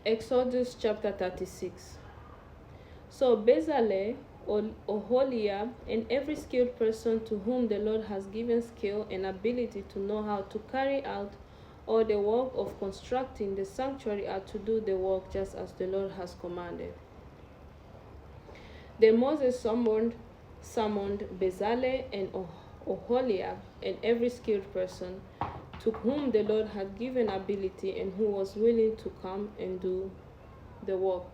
Exodus chapter 36. So Bezalel, Oholiab, and every skilled person to whom the Lord has given skill and ability to know how to carry out all the work of constructing the sanctuary are to do the work just as the Lord has commanded. Then Moses summoned Bezalel and Oholiab and every skilled person to whom the Lord had given ability and who was willing to come and do the work.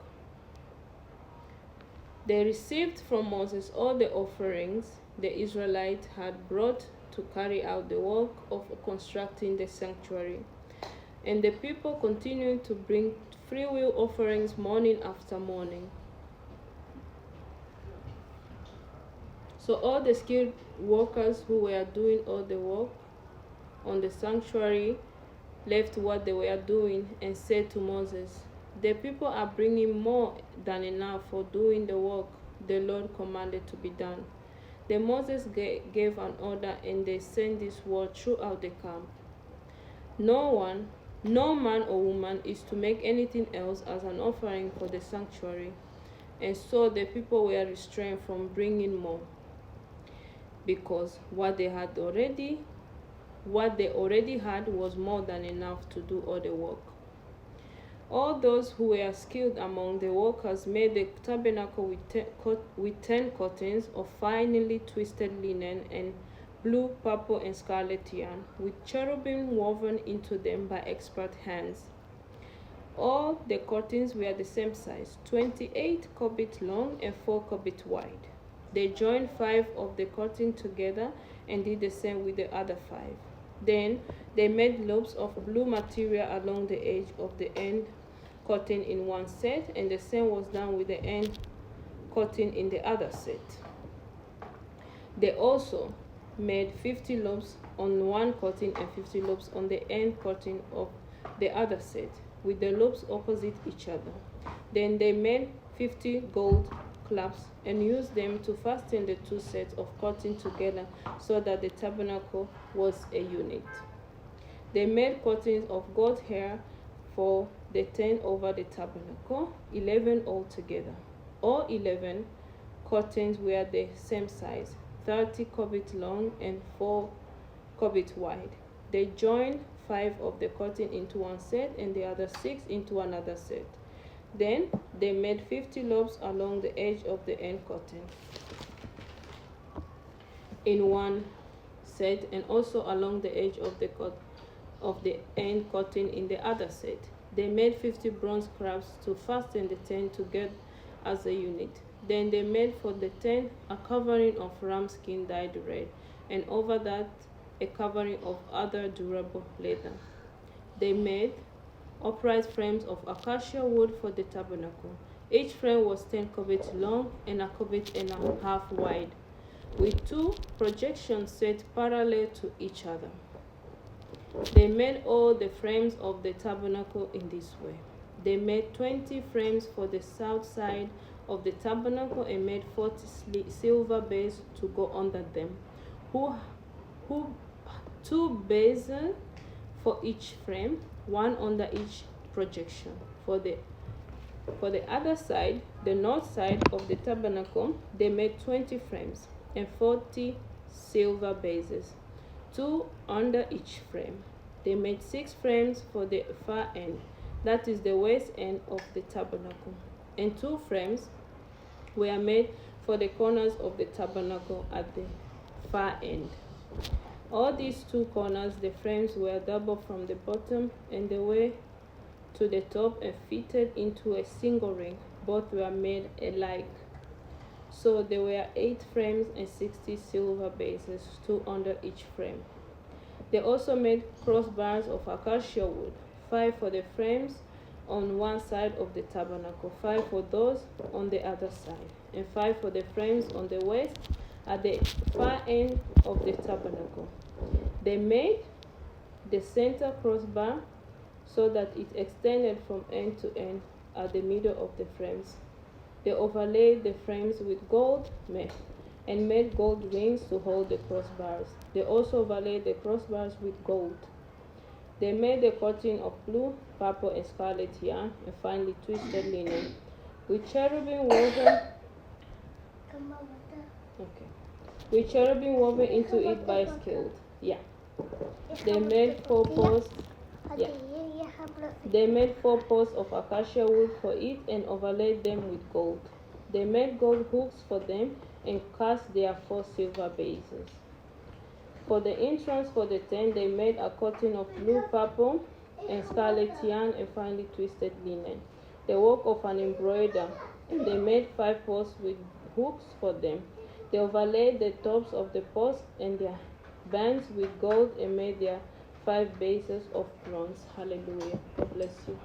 They received from Moses all the offerings the Israelites had brought to carry out the work of constructing the sanctuary. And the people continued to bring freewill offerings morning after morning. So all the skilled workers who were doing all the work on the sanctuary left what they were doing and said to Moses, "The people are bringing more than enough for doing the work the Lord commanded to be done." Then Moses gave an order, and they sent this word throughout the camp: No man or woman is to make anything else as an offering for the sanctuary. And so the people were restrained from bringing more, because what they already had was more than enough to do all the work. All those who were skilled among the workers made the tabernacle with 10 curtains of finely twisted linen and blue, purple, and scarlet yarn, with cherubim woven into them by expert hands. All the curtains were the same size, 28 cubits long and 4 cubits wide. They joined 5 of the curtains together and did the same with the other 5. Then they made loops of blue material along the edge of the end curtain in one set, and the same was done with the end curtain in the other set. They also made 50 loops on one curtain and 50 loops on the end curtain of the other set, with the loops opposite each other. Then they made 50 gold clasps and used them to fasten the 2 sets of curtains together so that the tabernacle was a unit. They made curtains of goat hair for the 10 over the tabernacle, 11 altogether. All 11 curtains were the same size, 30 cubits long and 4 cubits wide. They joined 5 of the curtains into one set and the other 6 into another set. Then they made 50 loops along the edge of the end curtain in one set, and also along the edge of the end curtain in the other set. They made 50 bronze clasps to fasten the tent together as a unit. Then they made for the tent a covering of ram skin dyed red, and over that a covering of other durable leather. They made upright frames of acacia wood for the tabernacle. Each frame was 10 cubits long and a cubit and a half wide, with 2 projections set parallel to each other. They made all the frames of the tabernacle in this way. They made 20 frames for the south side of the tabernacle and made 40 silver bays to go under them, 2 bases for each frame, 1 under each projection. For the other side, the north side of the tabernacle, they made 20 frames and 40 silver bases, 2 under each frame. They made 6 frames for the far end, that is the west end of the tabernacle, and 2 frames were made for the corners of the tabernacle at the far end. All these 2 corners, the frames were double from the bottom and the way to the top and fitted into a single ring. Both were made alike. So there were 8 frames and 60 silver bases, 2 under each frame. They also made crossbars of acacia wood, 5 for the frames on one side of the tabernacle, 5 for those on the other side, and 5 for the frames on the west at the far end of the tabernacle. They made the center crossbar so that it extended from end to end at the middle of the frames. They overlaid the frames with gold and made gold rings to hold the crossbars. They also overlaid the crossbars with gold. They made the curtain of blue, purple and scarlet yarn, and finally twisted linen. With cherubim woven, with cherubim woven into it by skilled. Yeah. They made 4 posts. Yeah. They made 4 posts of acacia wood for it and overlaid them with gold. They made gold hooks for them and cast their 4 silver bases. For the entrance for the tent, they made a curtain of blue, purple, and scarlet yarn and finely twisted linen, the work of an embroider, and they made 5 posts with hooks for them. They overlaid the tops of the posts and their bands with gold and made their 5 bases of bronze. Hallelujah. God bless you.